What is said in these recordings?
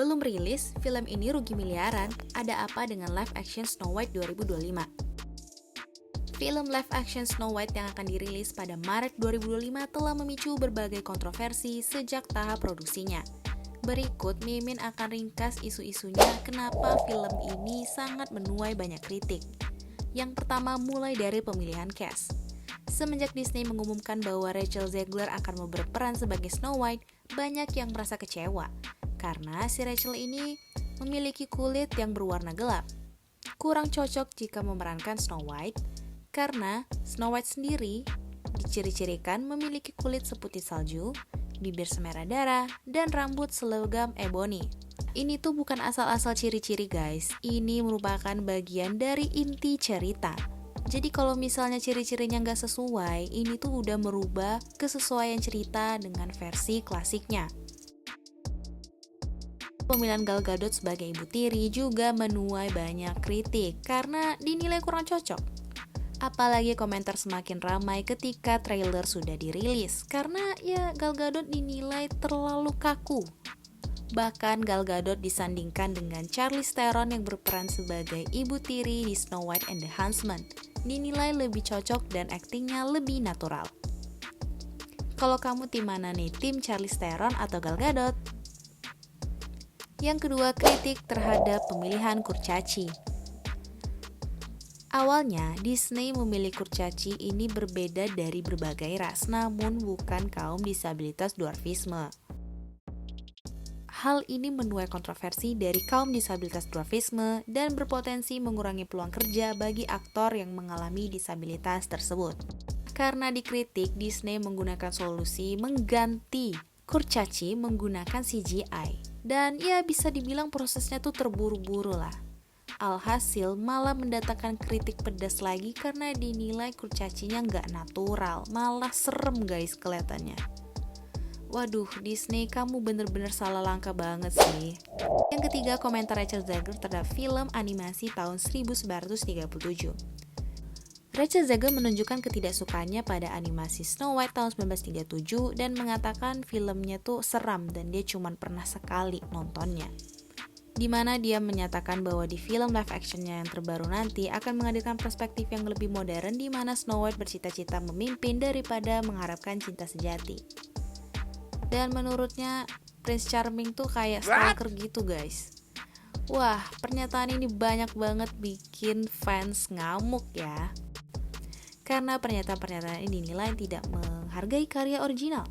Belum rilis, film ini rugi miliaran. Ada apa dengan live action Snow White 2025? Film live action Snow White yang akan dirilis pada Maret 2025 telah memicu berbagai kontroversi sejak tahap produksinya. Berikut Mimin akan ringkas isu-isunya kenapa film ini sangat menuai banyak kritik. Yang pertama mulai dari pemilihan cast. Semenjak Disney mengumumkan bahwa Rachel Zegler akan berperan sebagai Snow White, banyak yang merasa kecewa. Karena si Rachel ini memiliki kulit yang berwarna gelap. Kurang cocok jika memerankan Snow White, karena Snow White sendiri diciri-cirikan memiliki kulit seputih salju, bibir semerah darah, dan rambut selegam ebony. Ini tuh bukan asal-asal ciri-ciri guys, ini merupakan bagian dari inti cerita. Jadi kalau misalnya ciri-cirinya nggak sesuai, ini tuh udah merubah kesesuaian cerita dengan versi klasiknya. Pemilihan Gal Gadot sebagai ibu tiri juga menuai banyak kritik karena dinilai kurang cocok. Apalagi komentar semakin ramai ketika trailer sudah dirilis karena ya Gal Gadot dinilai terlalu kaku. Bahkan Gal Gadot disandingkan dengan Charlize Theron yang berperan sebagai ibu tiri di Snow White and the Huntsman. Dinilai lebih cocok dan aktingnya lebih natural. Kalau kamu tim mana nih? Tim Charlize Theron atau Gal Gadot? Yang kedua, kritik terhadap pemilihan kurcaci. Awalnya, Disney memilih kurcaci ini berbeda dari berbagai ras, namun bukan kaum disabilitas dwarfisme. Hal ini menuai kontroversi dari kaum disabilitas dwarfisme dan berpotensi mengurangi peluang kerja bagi aktor yang mengalami disabilitas tersebut. Karena dikritik, Disney menggunakan solusi mengganti kurcaci menggunakan CGI. Dan ya bisa dibilang prosesnya tuh terburu-buru lah. Alhasil malah mendatangkan kritik pedas lagi karena dinilai kurcacinya nggak natural, malah serem guys kelihatannya. Waduh, Disney kamu bener-bener salah langkah banget sih. Yang ketiga, komentar Rachel Zegler terhadap film animasi tahun 1937. Rachel Zegler menunjukkan ketidaksukaannya pada animasi Snow White tahun 1937 dan mengatakan filmnya tuh seram dan dia cuma pernah sekali nontonnya. Di mana dia menyatakan bahwa di film live actionnya yang terbaru nanti akan menghadirkan perspektif yang lebih modern di mana Snow White bercita-cita memimpin daripada mengharapkan cinta sejati. Dan menurutnya Prince Charming tuh kayak stalker gitu guys. Wah, pernyataan ini banyak banget bikin fans ngamuk ya. Karena pernyataan-pernyataan ini dinilai tidak menghargai karya original.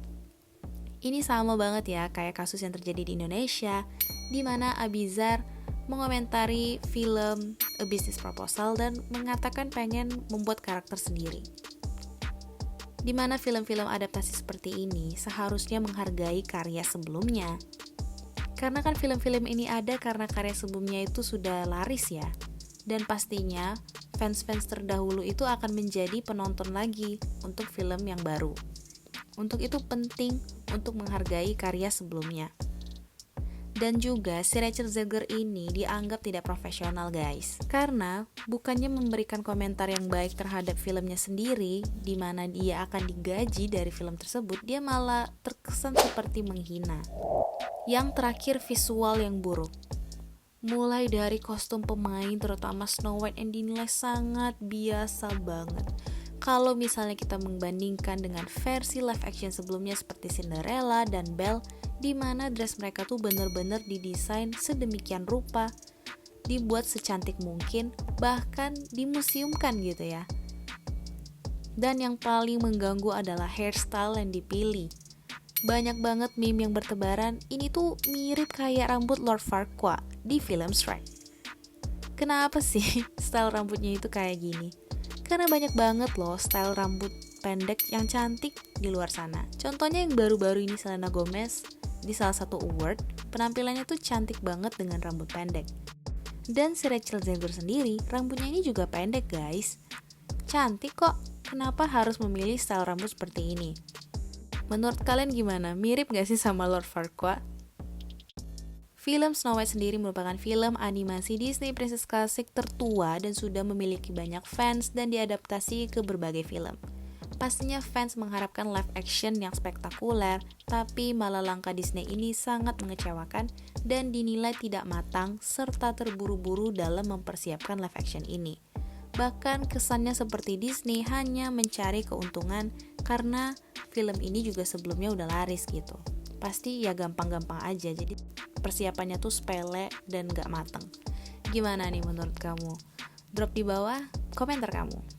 Ini sama banget ya kayak kasus yang terjadi di Indonesia, di mana Abizar mengomentari film A Business Proposal dan mengatakan pengen membuat karakter sendiri. Di mana film-film adaptasi seperti ini seharusnya menghargai karya sebelumnya. Karena kan film-film ini ada karena karya sebelumnya itu sudah laris ya. Dan pastinya fans-fans terdahulu itu akan menjadi penonton lagi untuk film yang baru. Untuk itu penting untuk menghargai karya sebelumnya. Dan juga si Rachel Zegler ini dianggap tidak profesional guys. Karena bukannya memberikan komentar yang baik terhadap filmnya sendiri, di mana dia akan digaji dari film tersebut, dia malah terkesan seperti menghina. Yang terakhir, visual yang buruk. Mulai dari kostum pemain terutama Snow White yang dinilai sangat biasa banget. Kalau misalnya kita membandingkan dengan versi live action sebelumnya seperti Cinderella dan Belle, di mana dress mereka tuh bener-bener didesain sedemikian rupa, dibuat secantik mungkin, bahkan dimuseumkan gitu ya. Dan yang paling mengganggu adalah hairstyle yang dipilih. Banyak banget meme yang bertebaran, ini tuh mirip kayak rambut Lord Farquaad di film Shrek. Kenapa sih style rambutnya itu kayak gini? Karena banyak banget loh style rambut pendek yang cantik di luar sana. Contohnya yang baru-baru ini Selena Gomez di salah satu award, penampilannya tuh cantik banget dengan rambut pendek. Dan si Rachel Zegler sendiri, rambutnya ini juga pendek guys. Cantik kok, kenapa harus memilih style rambut seperti ini? Menurut kalian gimana? Mirip gak sih sama Lord Farquaad? Film Snow White sendiri merupakan film animasi Disney Princess Classic tertua dan sudah memiliki banyak fans dan diadaptasi ke berbagai film. Pastinya fans mengharapkan live action yang spektakuler, tapi malah langkah Disney ini sangat mengecewakan dan dinilai tidak matang serta terburu-buru dalam mempersiapkan live action ini. Bahkan kesannya seperti Disney hanya mencari keuntungan karena film ini juga sebelumnya udah laris gitu. Pasti ya gampang-gampang aja, jadi persiapannya tuh sepele dan gak mateng. Gimana nih menurut kamu? Drop di bawah komentar kamu.